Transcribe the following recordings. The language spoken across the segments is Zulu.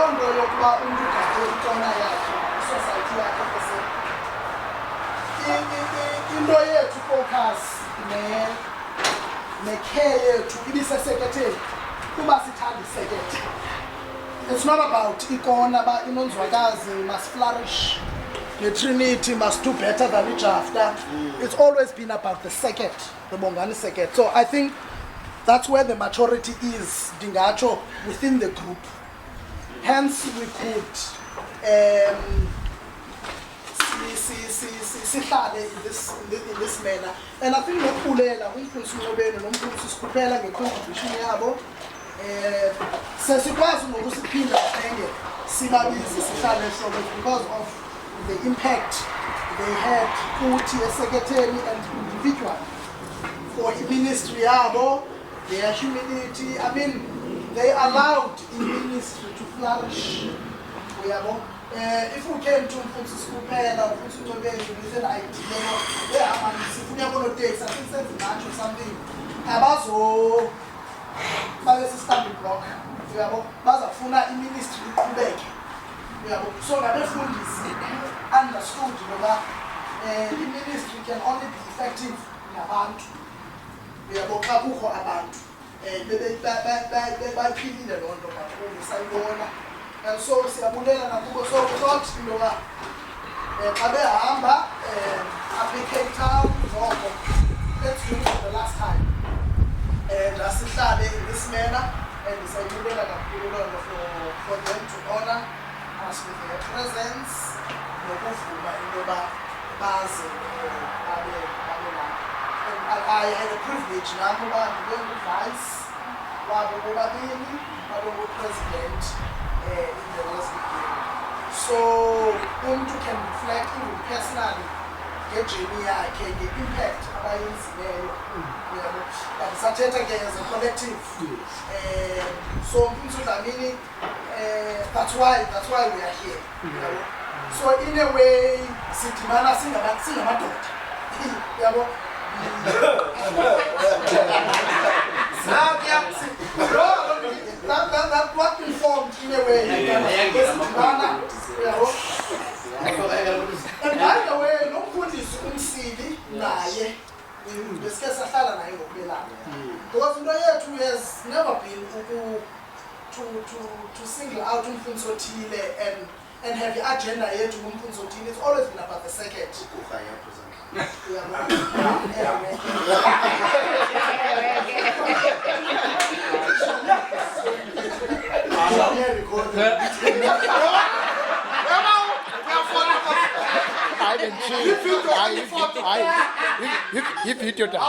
leyo nto yokuba umntu ugade ikona yakhe isociety yakhe bese into yethu focus necare yethu ibiseseketheni kuba sithanda isekethe. It's not about ikona ba inonzwakazi must flourish, the Trinity must do better than each after. It's always been about the second, the Bongani second. So I think that's where the maturity is, Dingacho, within the group. Hence we could sihlale in this manner. And I think nokulela umfundisi uNcobeni nomfundisi Sikhuphela ngecontribution yabo sesikwazi ngokusiphinda sithenge sibabize sihlale hlobo because of the impact they had futhi eseketheni and individual for ministry yabo, their humility. I mean, they allowed in ministry to flourish. If we came to umfundisi Sikhuphela, umfundisi uNcobeni with an idea, sifuna bona takes, I think sense match or something. Abazo stumbling block. Bazafuna iministry iqhubeke. So ngabefundisi understood ngoba iministry can only be effective nabantu. Xa kukho abantu bayiphilile loo nto kakhulu sayibona. And so siyabulela nakubo so thought intoba xa behamba apha eCape Town noko let's do it for the last time. And asihlale in this manner and siyabulela kakhulu loo nto for them to honor us with their presence nokuvuma intoba baze babe lapha. And I had a privilege now to be the vice wabo bobabili babo president in the last year. So umuntu can reflect even personally ngejourney yakhe, nge-impact abayenzileyo, but sathetha ke as a collective. So mfundisi Dlamini, that's why we are here. So in a way sidibana singamadoda. Yabo. That what informed in a way. And by the way, no mfundisi umsili naye beske sahlala naye ngokubelana. Because into yethu has never been to single out umfundisi othile and have the agenda yethu umfundisi othile. It's always been about the second. If you do that.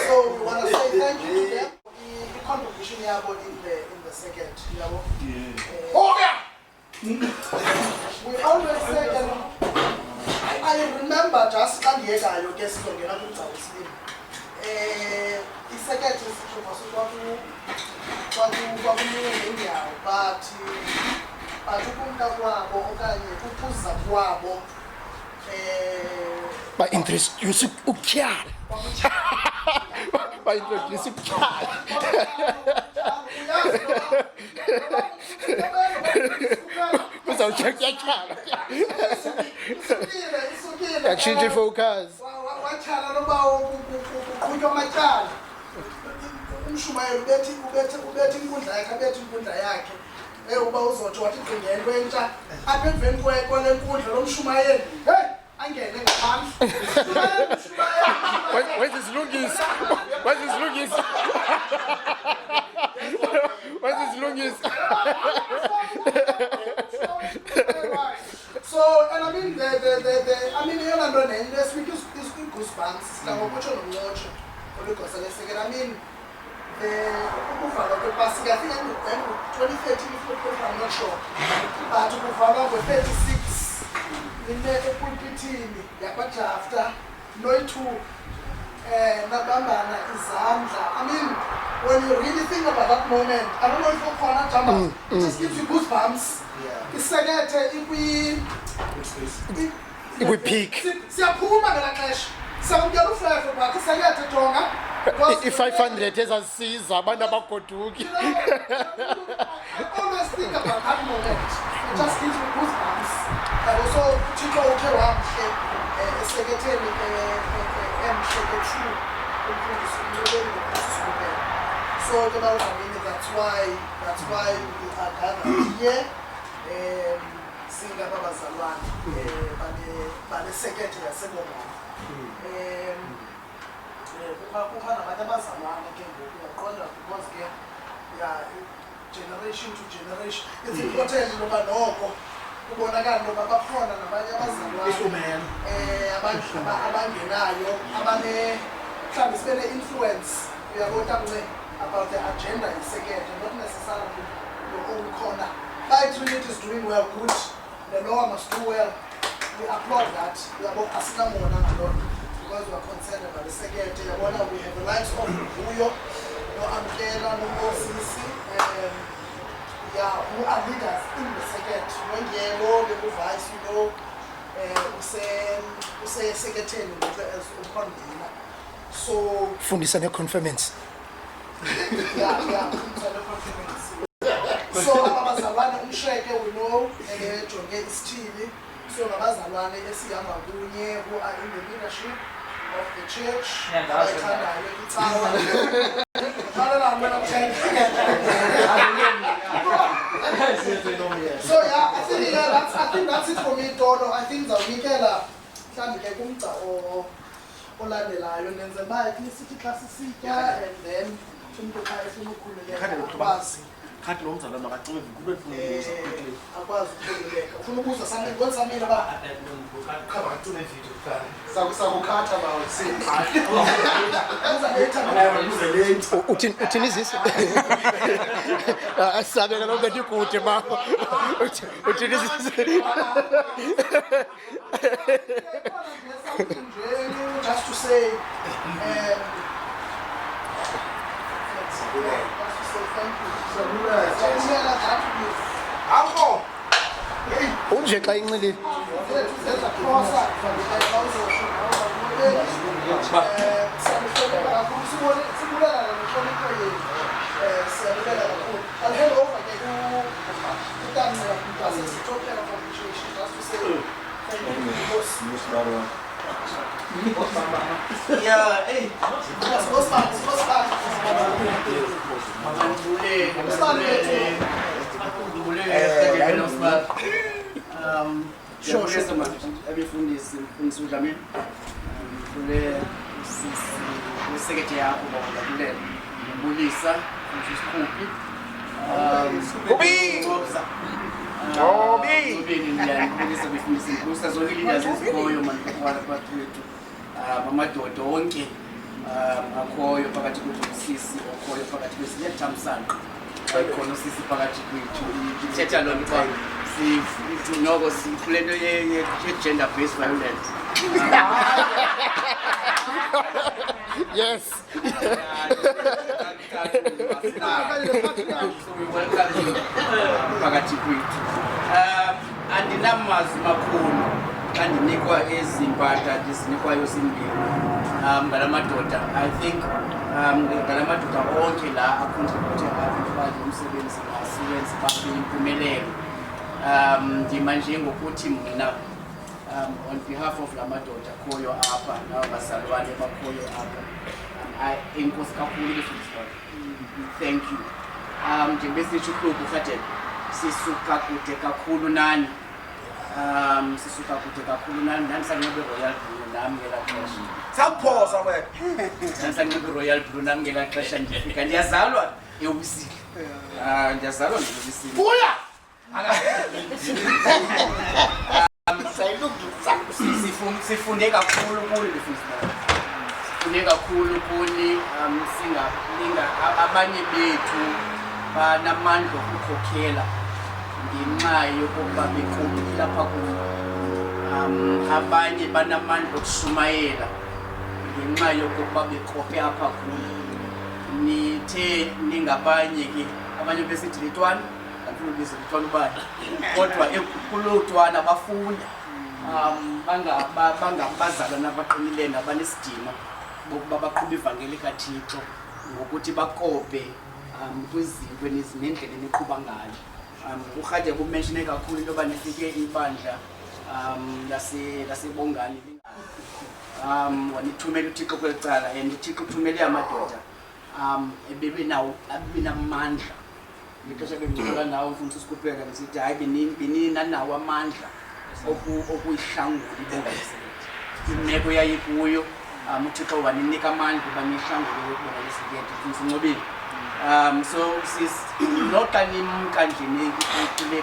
So we want to say thank you to them for the contribution in the second. We always say, I remember just the second is By introducing Ukiar. By introducing Ukiar. Without checking Exchange focus. Uba uzothi wathi ingene kwentsha apha emveni kwekole nkundla lomshumayeli hey angene ngaphandle. Where's his lungis? Where's his lungis? Where's his lungis? So and I mean the I mean yona nto nento esifika goosebumps sitlangokutsho nomnyotsho olugqoseleseke. I mean ukuvalwa kwepasika I think 2013 I'm not sure but ukuvalwa kwe-36 line epulpitini yakwadrafta noyi-2 nabambana izandla. I mean, when you really think about that moment, I don't know if you're corner jumper, it just gives you goosebumps. Isekethe ikwi-peak. Siyaphuma ngelaa xesha. Siyamkela uFlefo but isekethe jonga. I-500 ezazisiza abantu abagoduki. I always think about that moment. It just gives me goosebumps. And also, Chico ukhe wamhle eseketheni emhle ke-true. So that's why we are gathered here. Singaba bazalwane bale sekethe yaseNgoma. Kukhona nabantu abazalwane ke ngoku uyaqonda because ke generation to generation it's important ngoba noko kubonakala ngoba bakhona nabanye abazalwane abangenayo mhlawumbe sibe ne-influence uyabona about the agenda yesekethe not necessarily your own corner. But Trinity is doing well, good. The law must do well. We applaud that. We are both Asinamona alone because we are concerned about the secretary. We have the likes of Buyo, no Amkela, no Osisi, who are leaders in the secretary. No Yellow, the vice, who say secretary as so Fundisa ne-confirmance. yeah, so abazalwane umsheke we know ejonge isithili so ngabazalwane esihamba kunye who are in the leadership of the church abayithandayo icawa so yeah I think that's it for me Todo. I think zawunikela mhlawumbi ke kumgca olandelayo nenze uba sithi xa sisitya and then umntu xa efuna ukhululeka Khathi lo mzalwane makacime kube kubuza quickly. Akwazi ukukhululeka. Ufuna ukubuza something kwensamile ba? Khaba ngicule video kuqala. Sakukhatha bawo sithi. Uthini izisi? Asabela lo bethi kude ma. Uthini izisi? Just to say thank you. Unje xa inxilile. Yeah, hey. Sure, abefundisi udlamini kule sekretary yakho bakulela ngibulisa usikhuphi ngiyabulisa befundisi ngibulisa zonke leaders ezikhoyo manje kwethu amadoda onke akhoyo phakathi kwethu usisi okhoyo phakathi kwethu siyathamsanqa ayikhona usisi phakathi kwethu ithetha loo nto noko kule nto ye-gender based violence. Yes. So we welcome you phakathi kwethu. Andinamazwi makhulu kandinikwa ezi mpahla ndizinikwayo zimbini ngala madoda. I think ngala madoda onke la acontribute abantu umsebenzi masiwenze babe impumelelo. Ndima nje ngokuthi mina on behalf of la madoda khoyo apha nabazalwane bakhoyo apha inkosi kakhulu befundiswa. Thank you. Njengoba sisho ukhulu kade sisuka kude kakhulu nani. Sisuka kude kakhulu nani sangebe Royal Blue nami ngela xesha. Sakuphosa wena. Sangebe Royal Blue nami ngela xesha ndifika ndiyazalwa eWisile. Ndiyazalwa eWisile. Buya. Sifunde kakhulu kulo befundiswa. kuvune kakhulu kuni abanye bethu banamandla okukhokhela ngenxa yokuba beqophile lapha kuno. Abanye banamandla okushumayela ngenxa yokuba beqophe apha kuno. Nithe ningabanye ke abanye besithi litwana kanti besithi litwana ubani kodwa kulotwana bafunda bangabazalwana abaqinileyo nabanesidima bokuba baqhuba ivangeli kaThixo ngokuthi bakope kwizinto nendlela eqhuba ngayo. Urhatya kumenshine kakhulu into yoba nifike ibandla lasebongani wanithumela uThixo kweli cala and uThixo uthumele amadoda ebebenamandla ngexesha bendicela nawe mfundisi uSikhupheka ngisithi hayi beninanawo amandla okuyihlangula ibonganisebenzi imeko yayikuyo. uThixo waninika amandla uba niyihlangule ibonganisebenzi mfundisi Ncobile. So noxa nimka nje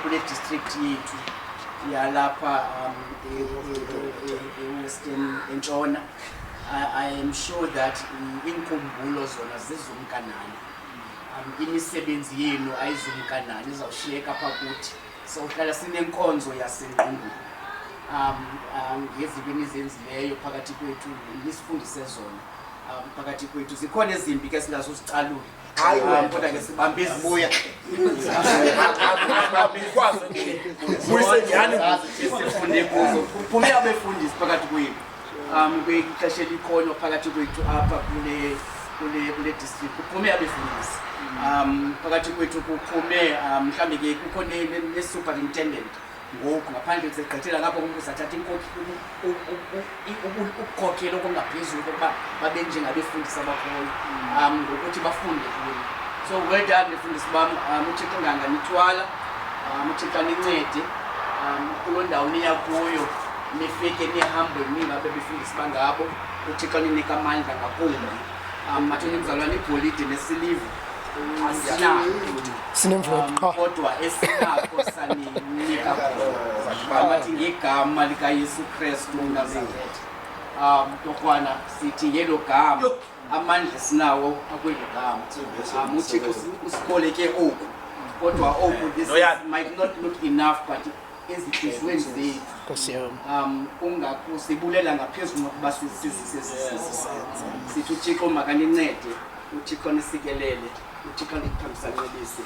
kule district yethu yalapha e-Western eNtshona, I am sure that inkumbulo zona zizumkanani. Imisebenzi yenu ayizumkanani izawushiyeka apha kuthi. So uhlala sinenkonzo yasengqondweni ngezinto enizenzileyo phakathi kwethu nisifundise zona phakathi kwethu. Zikhona ezimbi ke singazozicalula kodwa ke sibambe izibuya sifunde kuzo. Kuphume abefundisi phakathi kwethu kwixesha elikhona phakathi kwethu apha kule district. Kuphume abefundisi phakathi kwethu. Kuphume mhlawumbi ke kukho ne-superintendent ngoku ngaphandle segqithela ngapho uzathatha ukukhokhela okungaphezulu kokuba babe njengabefundisi abakhoyo ngokuthi bafunde kuyo. So well done befundisi bam. uThixo nganganithwala, uThixo nincede kuloo ndawo niya kuyo, nifike nihambe ningabe befundisi bangabo. uThixo ninika amandla ngakumbi. Mathini mzalwane, igolide nesiliva sinemvula kodwa esinakho saninika khona bathi ngegama likaYesu Kristu uNazaretha. Torhwana sithi ngelo gama amandla sinawo akwelo gama. uThixo usikoleke oku kodwa oku this might not look enough but ezihlizweni zethu ungakusibulela ngaphezulu ngokuba sithi uThixo makanincede, uThixo nisikelele, uThixo nikuthambisanelise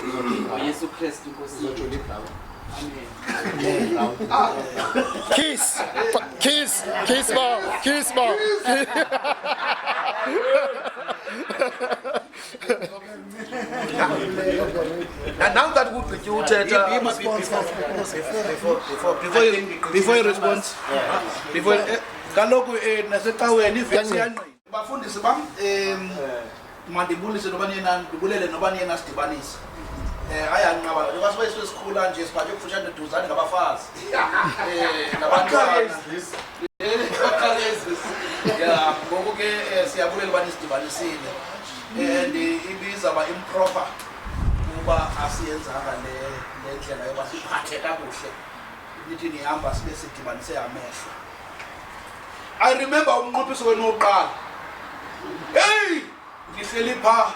ngoYesu Kristu Nkosi yethu. Amen. Kiss ba. And now that would be you before you respond, before kaloku nasecaweni ivesi yanqina. Bafundisi bam mandibulise noba ndibulele noba niyena sidibanise. Ayanqaba ngoba sibe sesikhula nje sibhathe kufutshane neduzane ngabafazi. Nabantwana. Yeah, ngoku ke siyabulela uba nisidibanisile. And ibiza ba improper kuba asiyenzanga le ndlela yoba siphathe kakuhle. Nithi nihamba sibe sidibanise amehlo. I remember umnqophiso wenu wokuqala. Hey! Ngihleli pha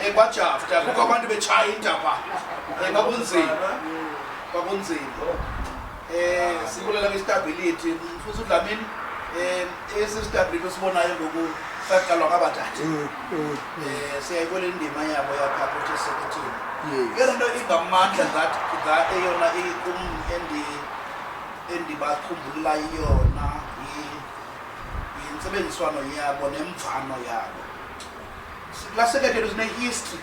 ebajafta kukho abantu betshaya indaba. Kwakunzima. Sibulela ngesitability mfuthu uDlamini esistability sibonayo ngoku saqalwa ngabathathu. Siyayibona indima yabo yapha kuthi secretary. Yena nto ingamandla that eyona endibakhumbula yona yintsebenziswano yabo nemvano yabo. La secretary sine-history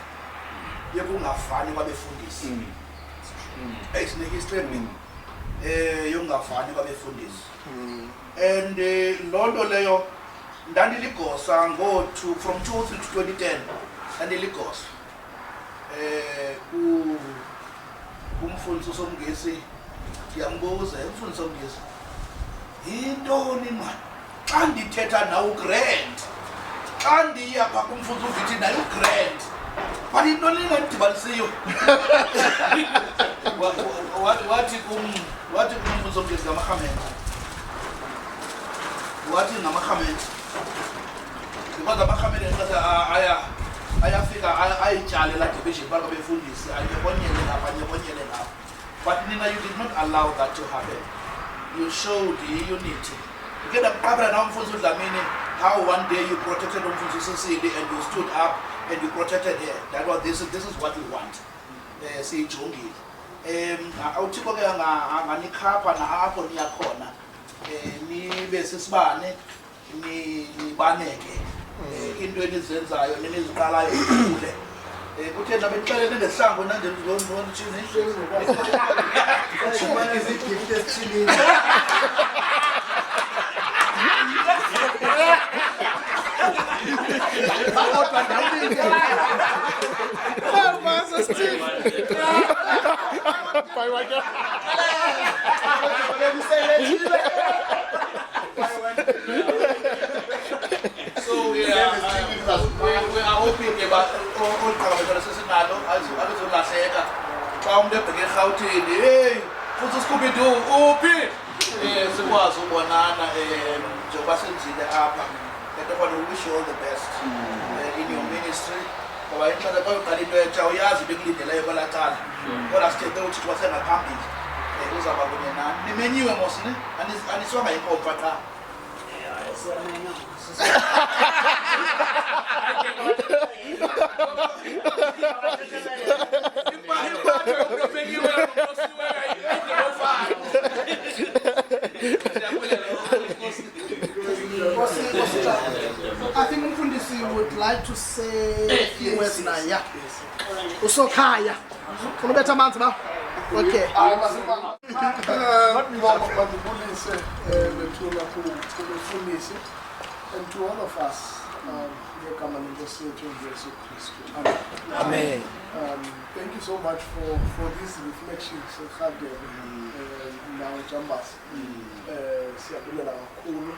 yokungafani kwabefundisi. Sine-history yokungafani kwabefundisi. And loo nto leyo ndandiligosa from 2003 to 2010 ndandiligosa umfundisi uSomngesi. Ndiyambuza umfundisi uSomngesi, yintoni mani xa ndithetha nawe uGrant, xa ndiya phaa kumfundisi uVithi naye uGrant, but into lingandidibanisiyo? wathi kumfundisi uSomngesi ngamarhamente, wathi ngamarhamente because bayityale laa division bakabefundisi anyebonyele lapha anyebonyele lapha. But Nina, you did not allow that to happen. You showed the unity. You get how one day you protected Cecilia and you stood up and you protected her. That was this is what we want. See Jongi. Awuthixo ke anganikhapha na apho niyakhona nibe sisibane nibaneke into enizenzayo neniziqalayo ukule kuthe nabe nixelele ngesihlangu nanje ngizona chini Chimane izigift esithini. Kodwa ndawulinge. Mama Steve. Bye bye. So we are hoping about all Kalamakala Sesinalo azolahleka xa umuntu ebheke eRhawutini hey futhi Scooby-Doo uphi sikwazi ukubonana njengoba senzile apha and we wish you all the best in your ministry ngoba inhlala xa uqala into entsha uyazi bekulindeleyo kwelacala kodwa sithethe uthi wasengaphambili uzaba kunye nani nimenyiwe mosini aniswanga inkomfa qha I think Mfundisi would like to say a few words now. Yeah. Usokhaya. Unobetha amanzi ba? Okay. Mandibulise bethuna kumfundisi and to all of us ngegama lenkosi yethu uJesu Kristu. Amen. Thank you so much for these reflections ekhade now Jambas. Siyabulela kakhulu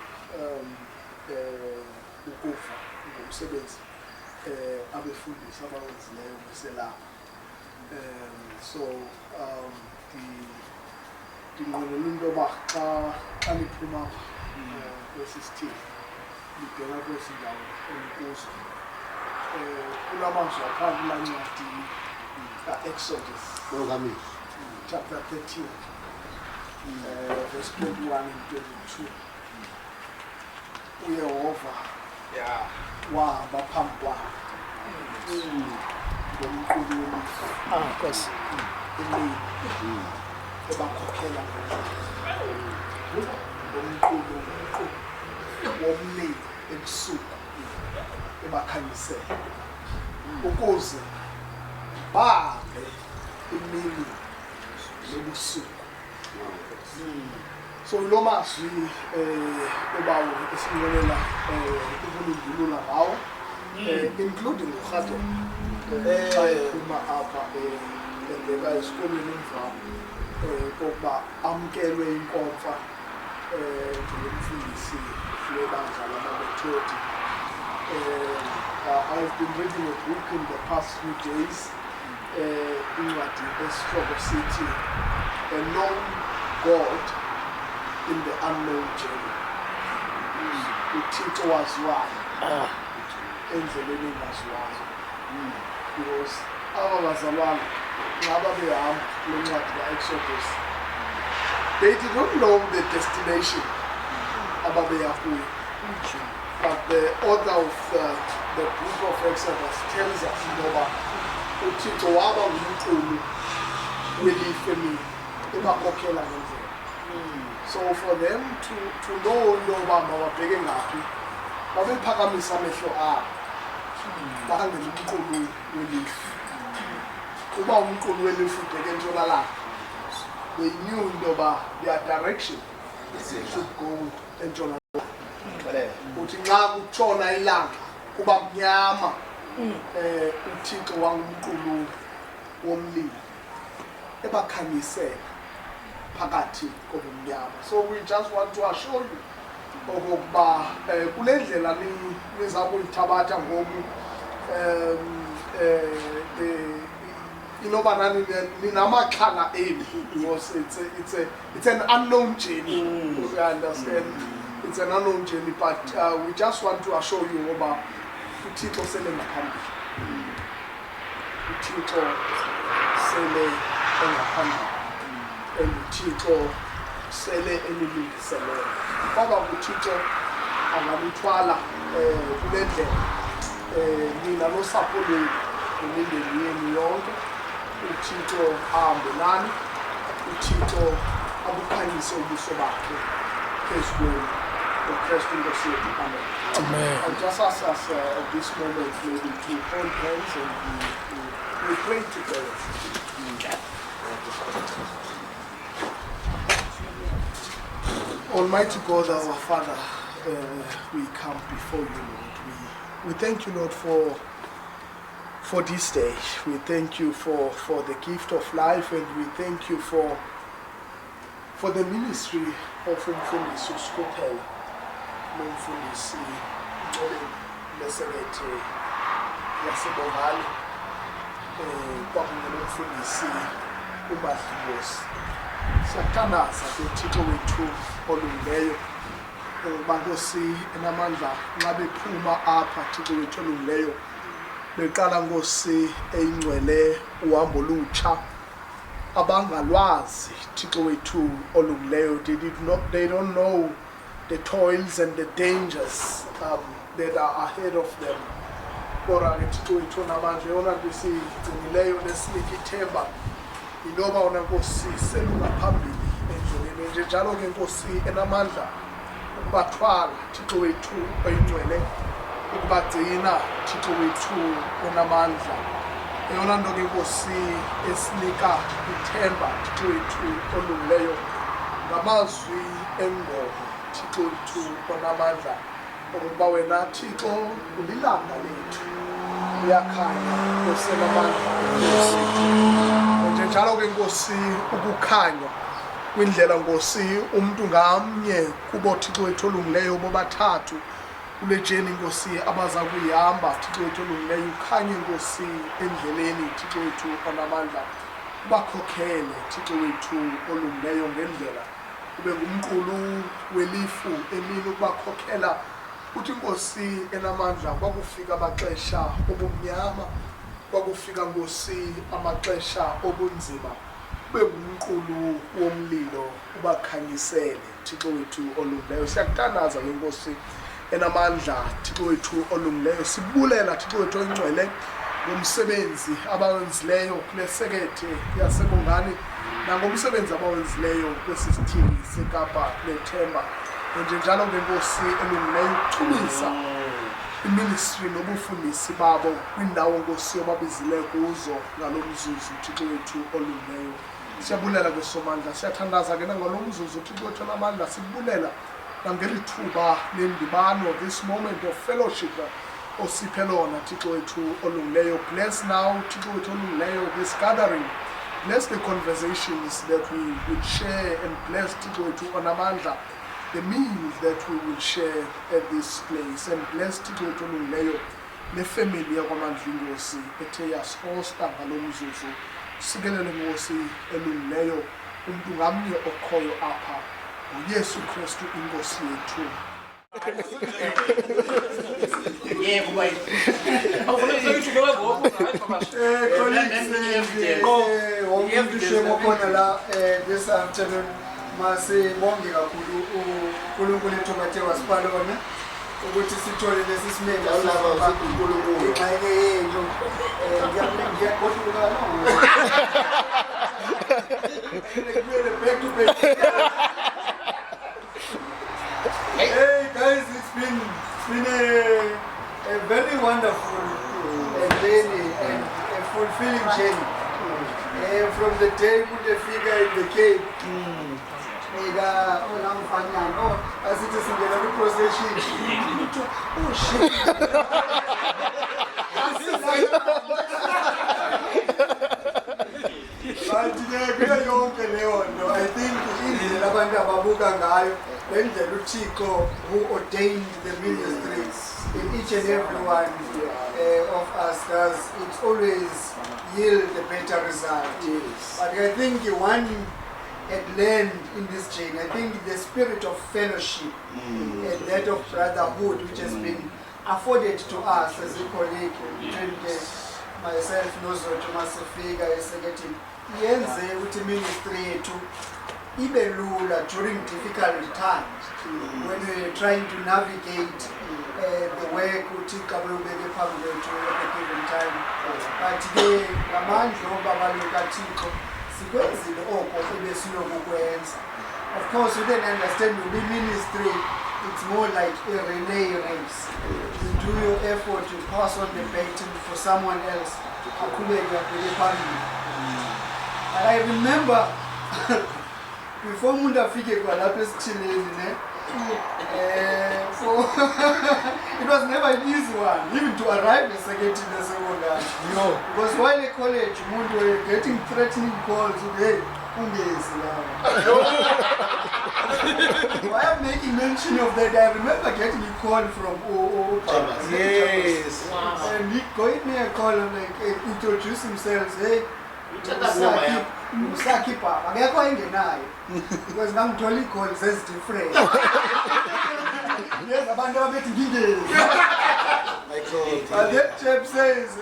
ukufa ngomsebenzi abefundisi abawenzileyo beselapha. So ndinqwenela into yoba xa niphuma kwesi sithili libheka kwezi ndawo enikuzo kulamazwi aphaa kulaa ncwadi ka-Exodus chapter 13 verse 21 and 22 uYehova wahamba phambi kwabo ngomqulu welifa Nkosi. emini ebakhokhela ngomqulu womlilo ebusuku ebakhanyisela ukuze bahambe imini nebusuku. So lo mazwi obawo esinqwenela ukulindulula ngawo including uRhato xa ephuma apha ebheka esikolweni emva kokuba amkelwe inkomfa njengomfundisi webandla lamaBethodi. I've been reading a book in the past few days incwadi esihloko sithi A Known God in the Unknown Journey. uThixo waziwayo endleleni engaziwayo. Because aba bazalwane ngaba behamba le ncwadi ka-Exodus, they did not know the destination ababeya kuyo. But the author of the book of Exodus tells us ngoba uThixo waba ngumqulu welifa emini ebakhokhela ngendlela. So for them to know ngoba mababheke ngaphi babephakamisa amehlo abo bahangele umqulu welifa. Uba umqulu welifa ubheke entshonalanga, they knew ngoba their direction should go entshonalanga. Uthi nxa kutshona ilanga kuba mnyama uThixo wangumqulu womlilo ebakhanyisela phakathi kobumnyama. So we just want to assure you okokuba kule ndlela nizakuyithabatha ngoku inoba nani ninamaxhala enu because it's an unknown journey. We understand it's an unknown journey, but we just want to assure you about uThixo sele ngaphambili. uThixo sele engaphambili and uThixo sele enilungiselele ngoba uThixo angalithwala kule ndlela nina nosapho lwenu nemindeni yenu yonke uThixo ahambe nani uThixo abukhanyise ubuso bakhe phezu kwenu uKristu Nkosi yethu. Amen. Amen. And just ask us at this moment maybe to hold hands and we pray together. Almighty God, our Father, we come before you, Lord. We thank you, Lord, for this day. We thank you for the gift of life, and we thank you for the ministry of Umfundisi uSkhuphela nomfundisi lesekethe yasebongane kwakunye nomfundisi uMadlingozi. Siyathandaza kuThixo wethu olungileyo ngoba Nkosi enamandla nxa bephuma apha Thixo wethu olungileyo beqala Nkosi eyingcwele uhambo olutsha abangalwazi Thixo wethu olungileyo. They don't know the toils and the dangers that are ahead of them. Kodwa ke Thixo wethu onamandla yona besigcinileyo nesinika ithemba indoba wona Nkosi selungaphambili endleleni nje njalo ke Nkosi enamandla ukubathwala Thixo wethu oyingcwele ukubagcina Thixo wethu onamandla eyona nto ke Nkosi esinika ithemba Thixo wethu olungileyo ngamazwi engoma Thixo wethu onamandla ukuba wena Thixo ulilanga lethu uyakhanya Nkosi enamandla nje njalo ke Nkosi ukukhanya kwindlela Nkosi umuntu ngamnye kubo Thixo wethu olungileyo bobathathu kule jeni Nkosi abaza kuyihamba Thixo wethu olungileyo ukhanye Nkosi endleleni Thixo wethu onamandla ubakhokhele Thixo wethu olungileyo ngendlela ube ngumqulu welifu emini ukubakhokhela uthi Nkosi enamandla kwakufika amaxesha obumnyama kwakufika Nkosi amaxesha obunzima ube ngumqulu womlilo ubakhanyisele Thixo wethu olungileyo. Siyakuthandaza ke Nkosi enamandla Thixo wethu olungileyo sibulela Thixo wethu ongcwele ngomsebenzi abawenzileyo kule sekethe yasebongane nangomsebenzi abawenzileyo kwesisithili seKapa lethemba nje njalo ke Nkosi elungileyo ukuchumisa iministry nobufundisi babo kwindawo Nkosi ababizileyo kuzo ngalomzuzu Thixo wethu olungileyo. Siyabulela ke somandla siyathandaza ke nangolomzuzu Thixo wethu onamandla sibulela nangelithuba lendibano this moment of fellowship osiphe lona Thixo wethu olungileyo. Bless now Thixo wethu olungileyo this gathering. Bless the conversations that we would share and bless Thixo wethu onamandla the meals that we will share at this place and bless Thixo wethu olungileyo nefamily yakwaMandlingozi ethe yasihosta ngalomzuzu. Sikelele Nkosi elungileyo umuntu ngamnye okhoyo apha uYesu Kristu inkosi yethu. This afternoon masibonge kakhulu uNkulunkulu ethu bathe wasipha lona ukuthi sithole lesi simele ingxenye yethu ngiyakhohlukana back to back. Hey guys, it's been a very wonderful journey and a fulfilling journey. From the day put the figure in the cave. As it is in the procession. Oh shit. I think Uthixo who ordained the ministry in each and every one of us does it always yield a better result. But I think one had learned in this chain, I think the spirit of fellowship and that of brotherhood which has been afforded to us as a colleague between myself noZotho masifika esekethini yenze ukuthi ministry yethu ibe lula during difficult times when we're trying to navigate the work uThixo abekubeke phambi kwethu at a given time. But ke ngamandla obabaleka kaThixo sikwenzile oko ebesinokukwenza. Of course, you can understand the ministry, it's more like a relay race. You do your effort to pass on the baton for someone else. And I remember before Munda Fike Guadalajara Chile, so it was never an easy one, even to arrive in Seketi. No. Because while at college, Mundu were getting threatening calls today. Why I'm making mention of that, I remember getting a call from Yes. Wow. And he got me a call and like introduce himself, hey, Musaki Papa, I got going deny because I'm totally called says different. Yes, I'm not getting details. But that chap says,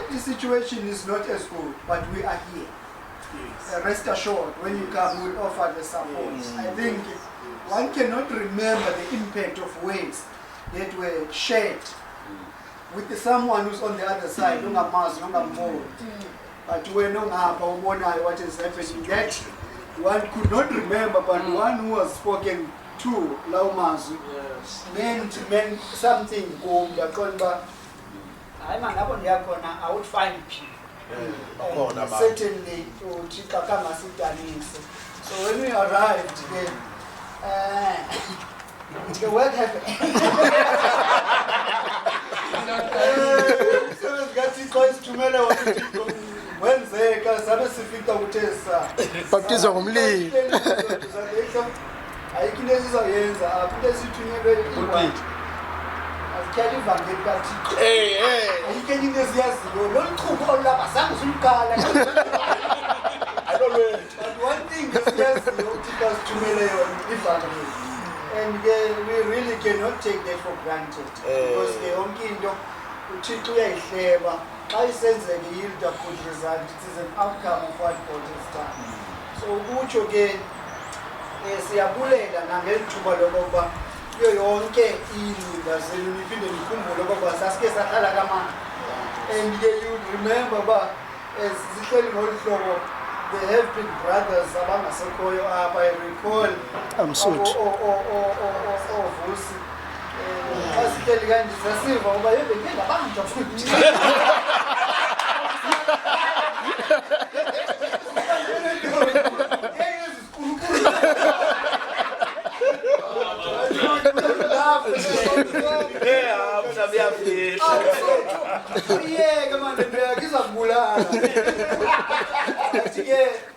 the situation is not as good, but we are here. Rest assured, when you come, we'll offer the support. I think one cannot remember the impact of words that were shared with someone who's on the other side, but when what is happening, that one could not remember, but one who was spoken to, meant something. I would find people. Certainly to Chikakama Sitanis. So when we arrived then, the work happened. So we got to go to Mela Wednesday, because I'm a civic utesa. Baptism of Lee. I can do this again. Hey, you can do this, yes. You don't cook all that. I don't know. But one thing is, yes, you took us to Mele and we really cannot take that for granted. Because the only I sense that the yield of good result, it is an outcome of what God has done. So, which again, siyabulela nangethuba lokuba yo yonke indaba zelunifinde nikhumbulo ngoba sasike sahlala kamama and you remember ba zihleli ngolhlobo there have been brothers abangasekhoyo apha. I recall Amsuthi Vusi asihleli kanje sasiva ngoba yebeke ngabanjwa futhi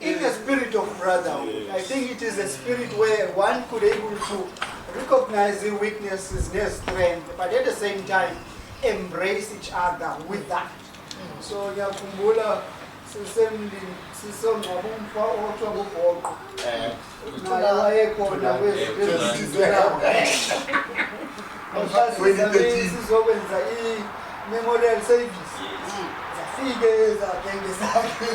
in the spirit of brotherhood, I think it is a spirit where one could able to recognize the weaknesses, their strength, but at the same time embrace each other with that. So yakumbula sisongabumfa otwa ngobhoqo naye wayekhona sizokwenza i-memorial service zafike zagenge zakhe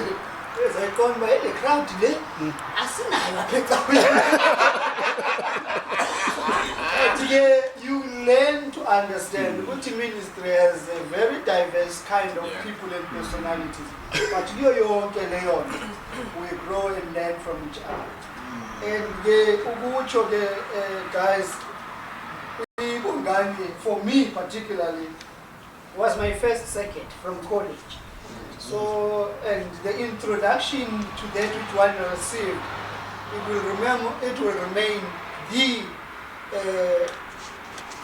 ezayiqonda uba ele crowd le asinayo apha ecaweni. You learn to understand which ministry has a very diverse kind of people and personalities. But we grow and learn from each other. And guys, for me particularly, was my first second from college. So, and the introduction to that which one received, it will remain the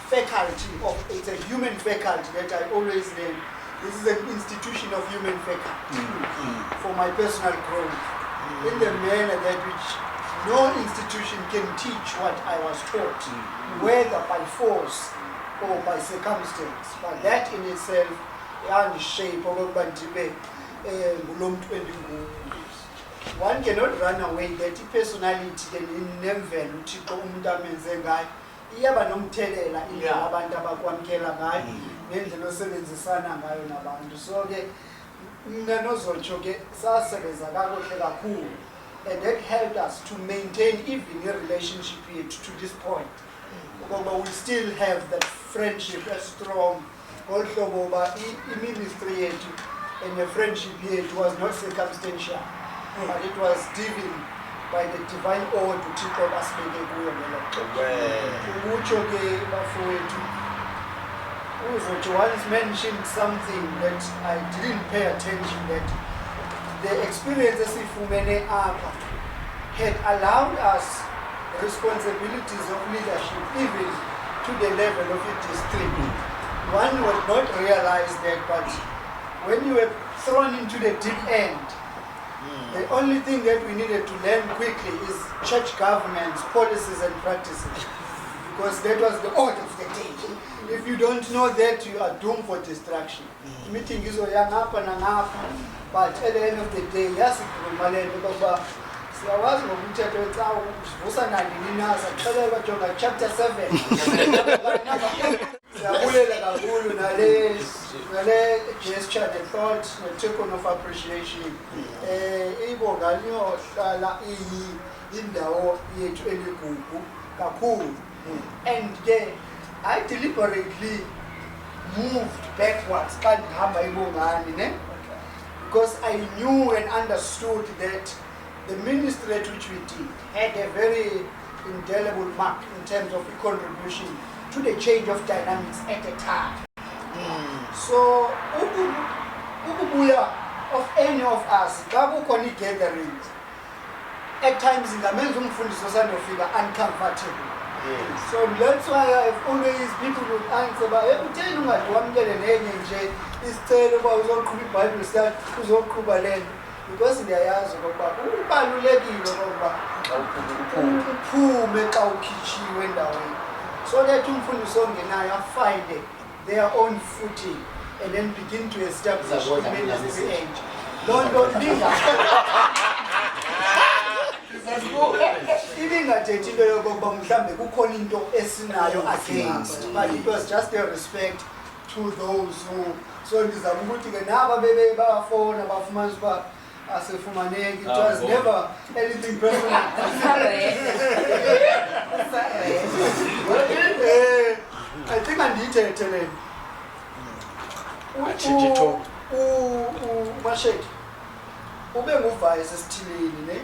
faculty of, it's a human faculty that I always name. This is an institution of human faculty for my personal growth in the manner that which no institution can teach what I was taught, whether by force or by circumstance. But that in itself, and shape of one cannot run away that personality can never iyaba nomthelela indlela Yeah. abantu abakwamkela ngayo nendlela osebenzisana ngayo nabantu. So ke mina noZotsho ke sasebenza kakuhle kakhulu, and that helped us to maintain even a relationship yet to this point. But we still have that friendship as strong. Also, ministry yet and the friendship yet was not circumstantial, but it was driven by the divine order to take up us Uzotsho once mentioned something that I didn't pay attention, that the experiences had allowed us responsibilities of leadership even to the level of a district. One would not realize that, but when you were thrown into the deep end, the only thing that we needed to learn quickly is church governance, policies and practices, because that was the order of the day. If you don't know that, you are doomed for destruction. Meeting is young up and up, but at the end of the day, yes, siyawazi ngokumthetho wetsawu sivusa nandininaza kuxelelwa bajonga chapter 7 siyabulela kakhulu nale gesture ne-thought ne-token of appreciation ibonga liyohlala indawo yethu eligugu kakhulu. And ke I deliberately moved backwards xa ndihamba ibongani ne, because I knew and understood that the ministry at which we did had a very indelible mark in terms of contribution to the change of dynamics at the time. So, ukubuya of any of us, kakukhona gatherings, at times ingamenza umfundisi osandofika uncomfortable. So that's why I've always, people would answer, but utheni ungadiwamkele nenye nje isicelo uba uzoqhuba iBhayibhile study uzoqhuba lento, because ndiyayazi okokuba kubalulekile okokuba uphume xa ukhitshiwe endaweni, so that umfundisi ongenayo afind their own footing and then begin to establish the ministry age. Don't ibingathethi into yokokuba mhlawumbe kukhona into esinayo against, but it was just a respect to those who, so ndizama ukuthi ke naba bebe bafona bafumanisa uba asifumaneki, it was never anything personal. I think andiyithethe le uMasheki ube nguvice esithileni ne.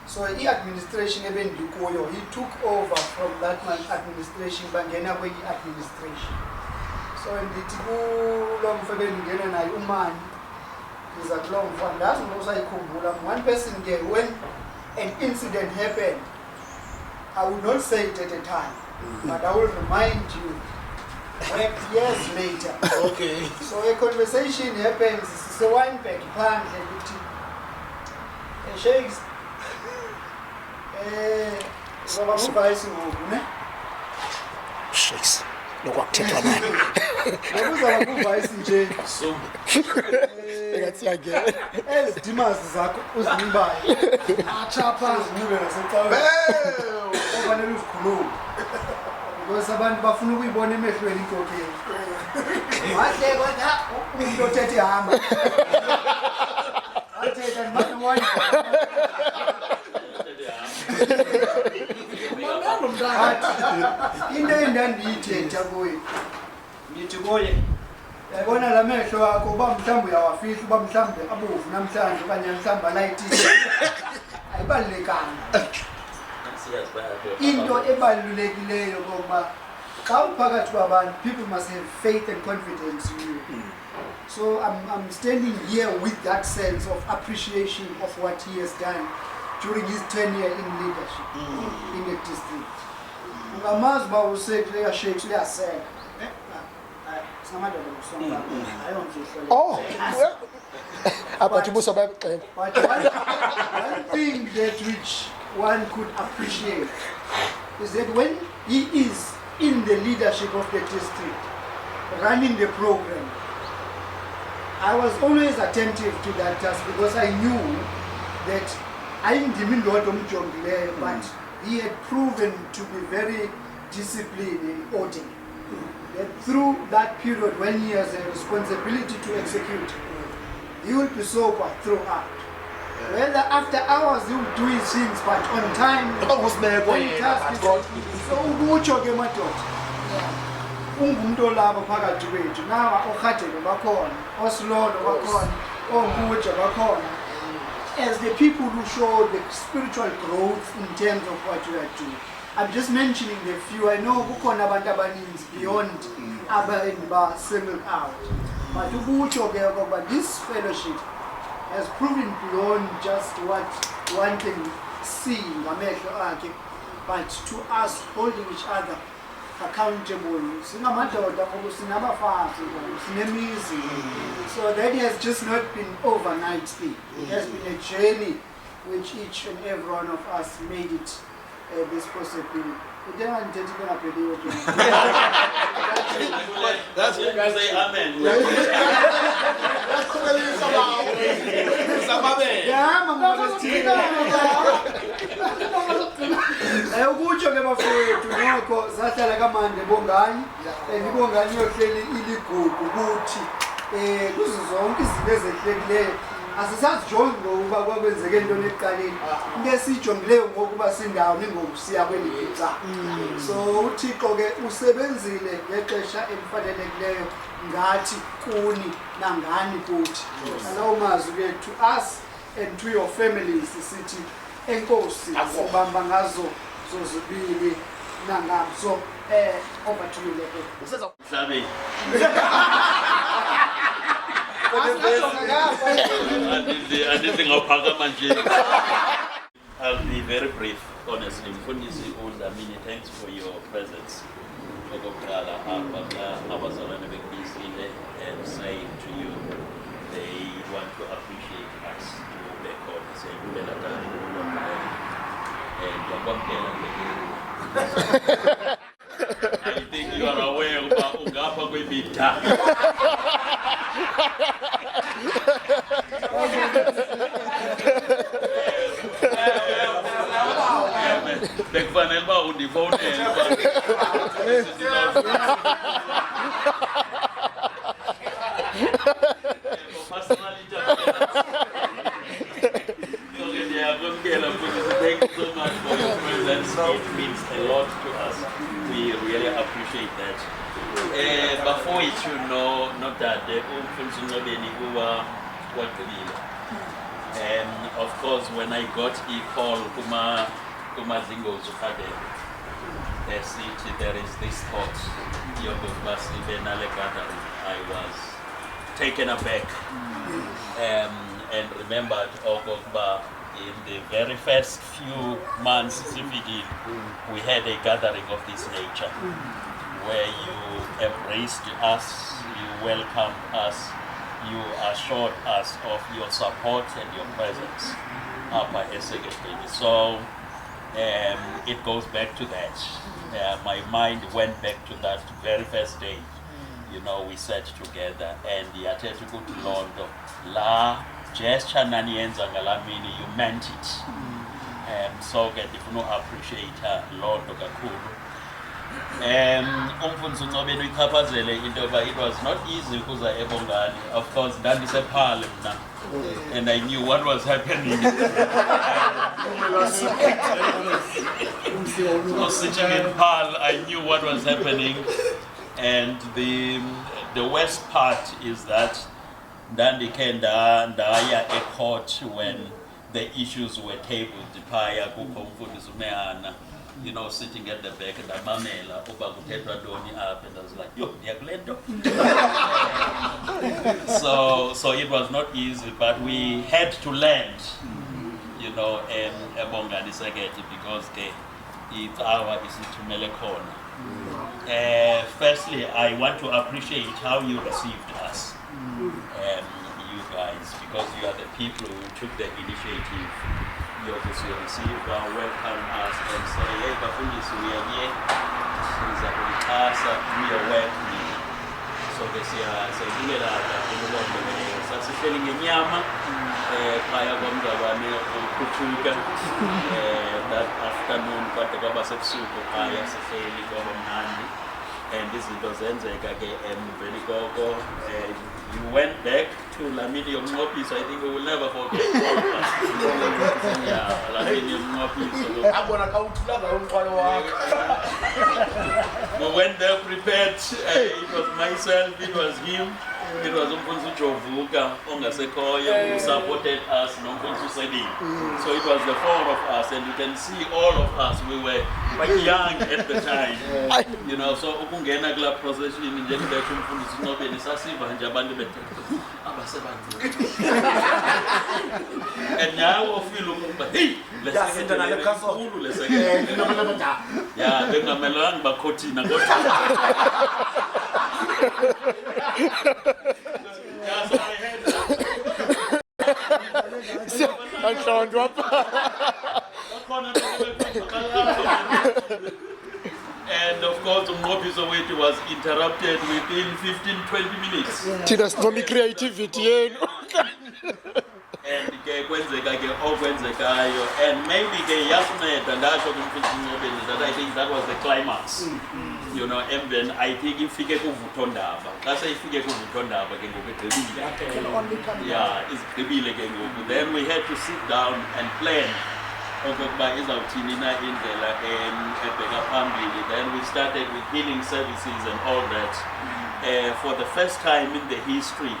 So i-administration ebendikuyo, he took over from that administration bangena kweyi-administration. So ndithi kulo mfo ebendingena naye uMani, ndiza kulo mfo andazi noba usayikhumbula, one person ke, when an incident happened, I would not say it at a time, but I will remind you years later. Okay. So a conversation happens, it's a wine pack phandle ukuthi Shakes ngoba uvice ngoku ne Shakes lokwakuthethwa naye ngokuzaba kuvice nje engathi yangena ezidimasi zakho uzinibayo achapha zinyube nasecaweni ofanele uzikhuluma, because abantu bafuna ukuyibona emehlweni inkokheli wahle kodwa umuntu othethe hamba athetha ndimane wine into endandiyithetha kuye ndithi kuye, yabona la mehlo wakho uba mhlawumbe uyawafihla, uba mhlawumbe abovu namhlanje okanye mhlawumbe alayitile ayibalulekanga. Into ebalulekileyo kokuba xa uphakathi kwabantu, people must have faith and confidence in you. So I'm standing here with that sense of appreciation of what he has done during his tenure in leadership in the district. Ungamazi uba useplayer Shakes uyaseka. Oh, but ubuso bayaxela. But one thing that which one could appreciate is that when he is in the leadership of the district, running the program, I was always attentive to that task because I knew that I didn't but he had proven to be very discipline and order. That through that period when he has a responsibility to execute, he will be sober throughout. Whether after hours he will do his things, but on time, when he task is so ukutsho ke madoda. Ungumuntu olapha phakathi kwethu nawa okhadelo bakhona, osilolo bakhona, ongutsho bakhona. As the people who show the spiritual growth in terms of what you are doing. I'm just mentioning the few. I know kukhona abantu abaninzi beyond aba singled out. But ukutsho ke ngoba this fellowship has proven beyond just what one can see ngamehlo akhe, but to us holding each other accountable. Singamadoda ngoba sinabafazi, sinemizi. So that has just not been overnight thing. It has been a journey which each and every one of us made it this possibility. That's what you say, amen. Ukutsho ke bafowethu nokho sahlala kamande bongani ibongani yohleli iligugu ukuthi kuzo zonke izinto ezehlekileyo asisazijongi ngokuba kwakwenzeke ntoni ekuqaleni into esijongileyo ngokuba sindawo ningokusiya kweligica. So uThixo ke usebenzile ngexesha elifanelekileyo ngathi kuni nangani kuthi. Alawo mazwi ke to us and to your families sithi enkosi sibamba ngazo zozibili nangam. So over to you Lebo. Sabi. I'll be very brief, honestly. Mfundisi Undlamini, thanks for your presence. Okokuqala abazalwane bekubizile and saying to you they want to appreciate us to bekhona siyayibukela and I think you are aware uba ungapha kwebitha. Bekufanele uba undifonele thank you so much for your presence. It means a lot to us. We really appreciate that. Before it, you know, not that the of course, when I got a call, Kuma Zingo Zufade, the city, there is this thought, I was taken aback and remembered Ogogba. In the very first few months, we had a gathering of this nature where you embraced us, you welcomed us, you assured us of your support and your presence up at Esegedeni. So it goes back to that. My mind went back to that very first day. You know, we sat together and the Atletico to London. La gesture naniyenza ngalamini, you meant it. So ke ndifuna appreciate Londo kakhulu. Umfundisi uNcobeni uyichaphazele into yoba it was not easy ukuza eBongani. Of course ndandisephale mna and I knew what was happening. So sitting in Paarl, I knew what was happening, and the worst part is that ndandikhe ndaya ecourt when the issues were tabled phaya kukho umfundisi uMehana, you know, sitting at the back and ndamamela uba kuthethwa ntoni apha, and I was like, yo, ndiyakule nto. So it was not easy, but we had to land, you know, eBongani Sekete because it's our isithumele khona. Firstly, I want to appreciate how you received us. You guys, because you are the people who took the initiative. You obviously receive, welcome us and say, hey, Bafundisi, we are here. Do your work. So so ke siyabulela kakhulu loo nto leyo. Sasihleli ngenyama phaya kwamzalwane ukhuthuka that afternoon kwade kwaba sebusuku phaya sihleli kwaba mnandi. And izinto zenzeka ke emveni koko you went back to Lamini Yomnqophiso. I think we will never forget. Yeah, Lamini Yomnqophiso. We went there prepared. It was myself, it was him, it was Umfundisi Jovuka, ongasekhoyo, who supported us, Nomfundisi Sedi. So it was the four of us, and you can see all of us, we were quite young at the time. You know, so ukungena kula procession njengibethu Umfundisi Nobeni sasiva nje abantu bethetha abasebantu. And now feel ukuba hey, yeah, bengamelanga bakhothina kodwa. Yeah, so I had and of course, Umnqophiso wethu was interrupted within 15-20 minutes. Thina sinomi creativity. And ke kwenzeka ke okwenzekayo, and maybe ke yasinceda ndasho kuMfundisi Nobeni that I think that was the climax. You know, and then I think ifike kuvuthondaba. Xa seyifike kuvuthondaba ke ngoku igqibile. Yeah, igqibile ke ngoku. Then we had to sit down and plan okokuba izawuthini na indlela ebheka phambili. Then we started with healing services and all that. For the first time in the history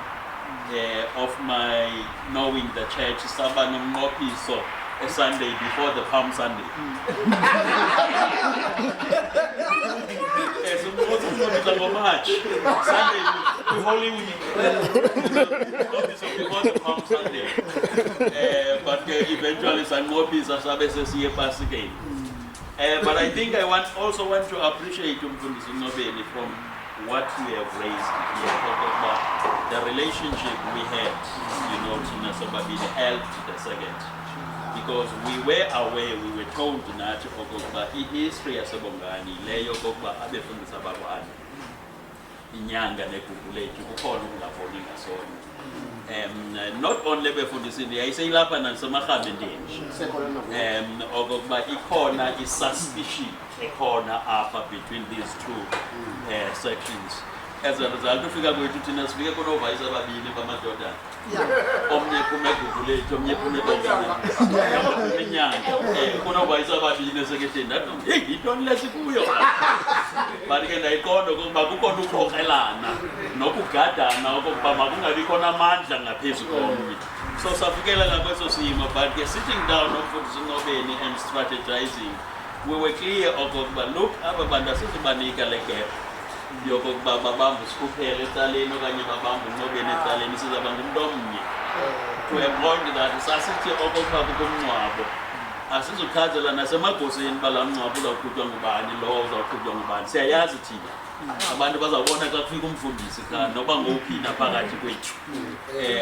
of my knowing the church, saba nomnqophiso a Sunday before the Palm Sunday. As a March, Sunday, Holy Week, before the Palm Sunday. But eventually, Sanmopis sabe pass again. But I think I also want to appreciate Umfundisi Nobeni from what we have raised here. The relationship we had, you know, Tina Sababini helped the second. Because we were aware, we were told nathi okokuba history yasebongani leyo okokuba abefundisa abantwana inyanga negugu lethu kukhona ukungafoni ngasona. Not only befundisini yayiseyilapha nasemarhabendeni okokuba ikhona i-suspicion ekhona apha between these two sections. As a result, ufika kwethu thina sifike kunovayisi ababini bamadoda. Omnye phume egugu lethu, omnye phume enyanga. Kunovayisi ababini eseketheni ndathi hey, yintoni le sikuyo. But ke ndayiqonda ukuba kukhona ukukrokrelana nokugadana okokuba makungabikhona amandla ngaphezu komnye. So safikela ngakweso simo, but ke sitting down noMfundisi Nobeni and strategizing, we were clear okokuba look, aba bantu asizubanika le gap yokokuba babambe sikhuphele ecaleni okanye babambe uNobeni ecaleni, sizaba ngumntu omnye. To a point that sasithi okokuba kukumngcwabo asizuchazela nasemagoseni bala mngcwabo uzawuqhutywa ngubani, lo uzawuqhutywa ngubani. Siyayazi thina abantu bazawubona xa kufika umfundisi noba ngowuphi naphakathi kwethu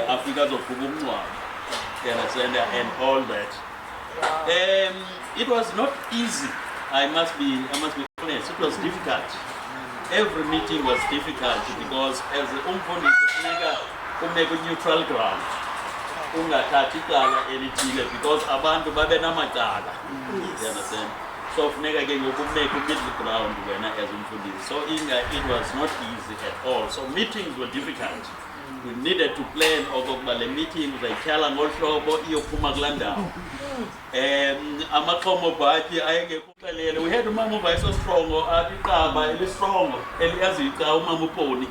afika azoqhuba umngcwabo, and all that. It was not easy. I must be honest. It was difficult. Every meeting was difficult because as umfundisi kufuneka umeke neutral ground, ungathathi icala elithile because abantu babe namacala. You understand? So kufuneka ke ngoku umeke middle ground wena as umfundisi. So it was not easy at all. So meetings were difficult. We needed to plan okokuba le meeting uzayityhala ngohlobo iyophuma kulaa ndawo. Amaxhomo bhatyi ayengekuxelele. We had umama uvayisi ostrongo iqaba elistrongo eliyaziyo xa umama uponi.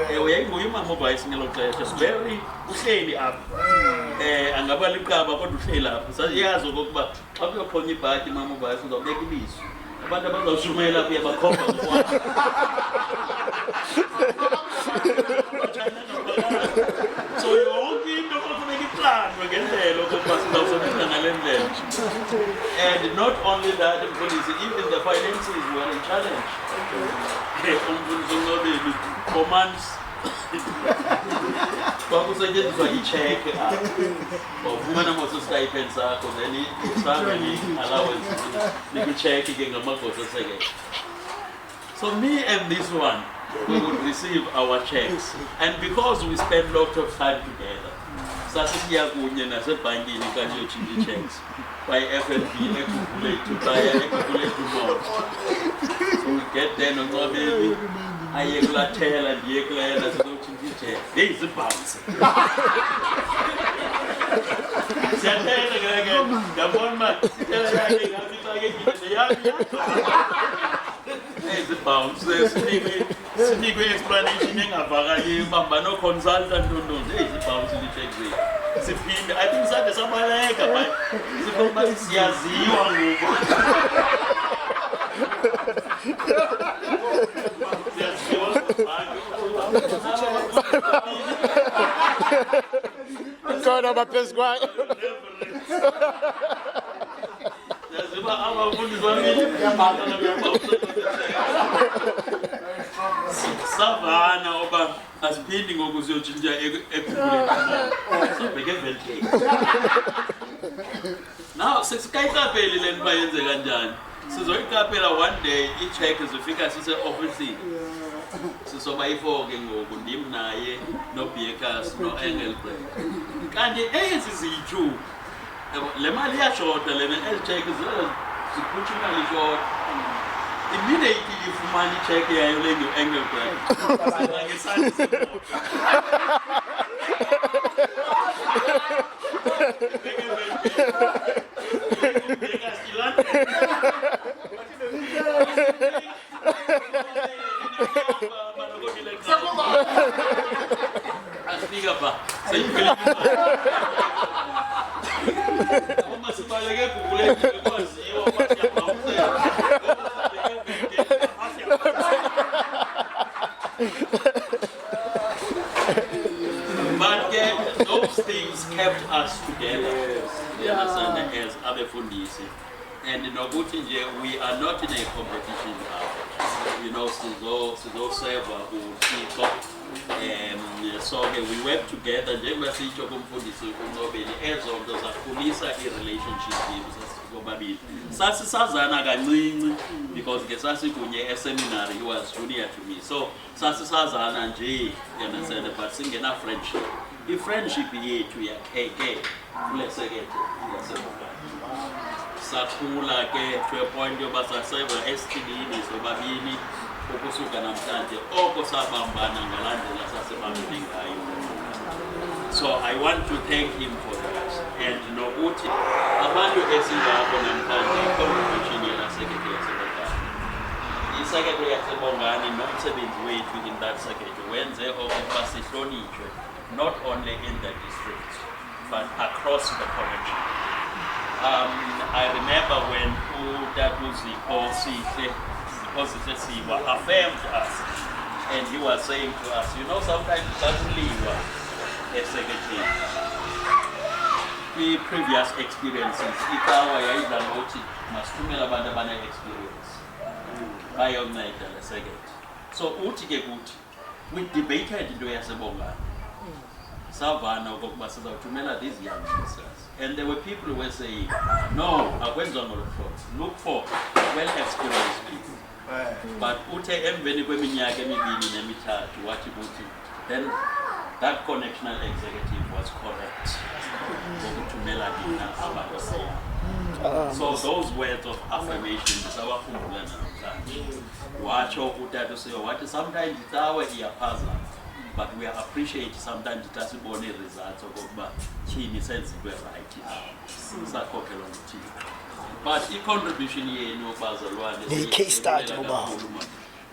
Yayinguye umama uvayisi ngelo xesha. Very uhleli apha. Angaba liqaba kodwa uhleli apha. Sayazi okokuba xa kuyoxhonywa ibhatyi umama uvayisi uzawubeka iliso. Abantu abazawushumayela apha uyabakhomba ngokwabo. So yonke into kufuneka iplanwe ngendlela okokuba sizawusebenza ngale ndlela. And not only that, even the finances were a challenge. Umfundisi uNobeni for months kwakusetyenziswa icheque apha. Wawufumana mos stipend sakho, then i-traveling allowance nikwicheque ke ngamagosa esekela. So me and this one, we would receive our checks. And because we spend a lot of time together, sasiya kunye nasebhankini kanje change checks by FNB ekulate more. So we get there no baby ayekulathela ndiyekulayela sizochinja check. Hey zibhounce. Siyathela ke ngabona manje sithela yake ngafika ke yami. Hey zibhounce sinikwe explanation engavakali bamba no consultant ntonto hey zibhounce lithe siphinde I think sade sabaleka manje sikhomba siyaziwa ngoku Khona baphezu kwayo. yaziba abafundi bami savana oba asiphindi ngokuziyotshintsha ekuguleni now sikayikapeli le nto bayenze kanjani sizoyikapela one day i-check zifika sise-ofisini sisobayi-4 ke ngoku ndim naye noBiekas no-Engelbrecht kanti ezi ziyi-2 le mali iyashota lena ezi check zikhutshwa imali ishota immediately ifumana i-check yayo le ngu-Engelbrecht ngesandla semoto Asifika ba sayiphelile uma sibaleke kugule kwaziwa kwathi but those things kept us together, you understand, as abefundisi. And nokuthi nje we are not in a competition now. You know, sizoseva uThixo. So we work together njengoba sitsho kumfundisi uNobeni ezonto zakhulisa i-relationship yethu sobabili. Sasisazana kancinci because ke sasikunye eseminary, he was junior to me. So sasisazana nje, you understand, but singena friendship. I-friendship yethu yakheke kule sekethe yaseBongane. Sakhula ke to a point yoba saseva esithini sobabili ukusuka namhlanje oko sabambana ngalandela sasebambene ngayo. So I want to thank him for that. And nokuthi abantu esingabo namhlanje i-contribution yelasekethe yaseBongane. Isekethe yaseBongane nomsebenzi wethu in that sekethe wenze okokuba sihlonitshwe not only in the district but across the connection. I remember when Udatuzi Siwa affirmed us, and he was saying to us, you know, sometimes it doesn't leave a secretary. The previous experiences, ikawa yaidla nothi masithumela abantu abane experience bayonceda le secretary. So uthi ke kuthi we debated into yaseBongane. Savana okokuba sizawuthumela these young ministers. And there were people who were saying, no, look for well-experienced people. But ute emveni kweminyaka emibini nemithathu wathi buthi then that connectional executive was correct ngokuthumela thina abantu abaseyanga. So those words of affirmation sisawakhumbula namhlanje. Watsho uTata Siwa wathi sometimes itawe iyaphazama, but we appreciate sometimes tasibone results okokuba thini senziwe right sakhokhelwa nguThixo. But i-contribution yenu bazalwane case study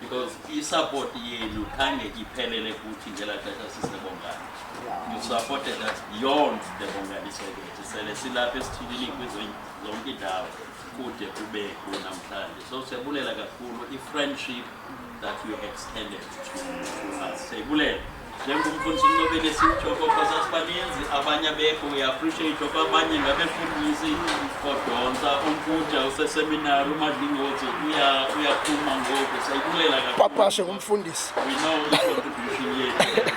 because i-support yenu khange iphelele kuthi ngela xesha sisebongane. You supported us beyond the Bongane sekethe. Sele silapha esithilini kwizonke indawo kude kube kunamhlanje. So siyabulela kakhulu i-friendship that you extended to us. Siyabulela njengomfundisi uNobeni sitsho okokuba sasibaninzi abanye abekho, we appreciate okokuba abanye ngabefundisi kodonsa uMfuja useseminari uMadlingozi uyaphuma ngoku. Siyabulela kakhulu Papashe kumfundisi. we know the contribution yethu.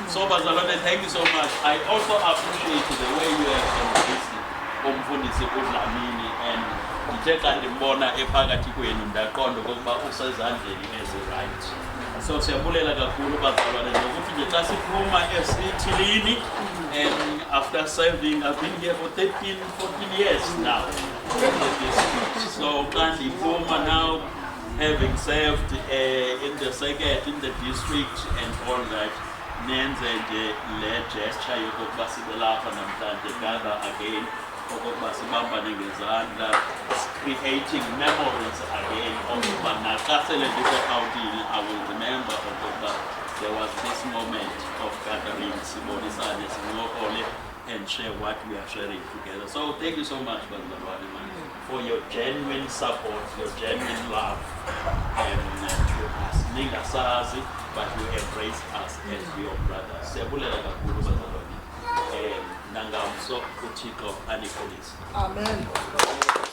So bazalwane, thank you so much. I also appreciate the way you have embraced umfundisi uDlamini, and ndithe xa ndimbona ephakathi kwenu ndaqonda okokuba usezandleni ezi-right. So siyabulela kakhulu bazalwane nokuthi nje xa siphuma esithilini after serving, I've been here for 13, 14 years now in the district. So xa ndiphuma now, having served in the circuit, in the district and all that, nenze nje le gesture yokokuba sibe lapha namhlanje gather again, okokuba sibambane ngezandla, creating memories again okokuba naxa sele ndiseRhawutini, I will remember okokuba there was this moment of gathering, sibonisane, sincokole, and share what we are sharing together. So thank you so much, Bazalwane, for your genuine support, your genuine love to us. Ningasazi, but you embrace us as your brothers. Siyabulela kakhulu bazalwane. Nangamso uThixo anikhulise. Amen.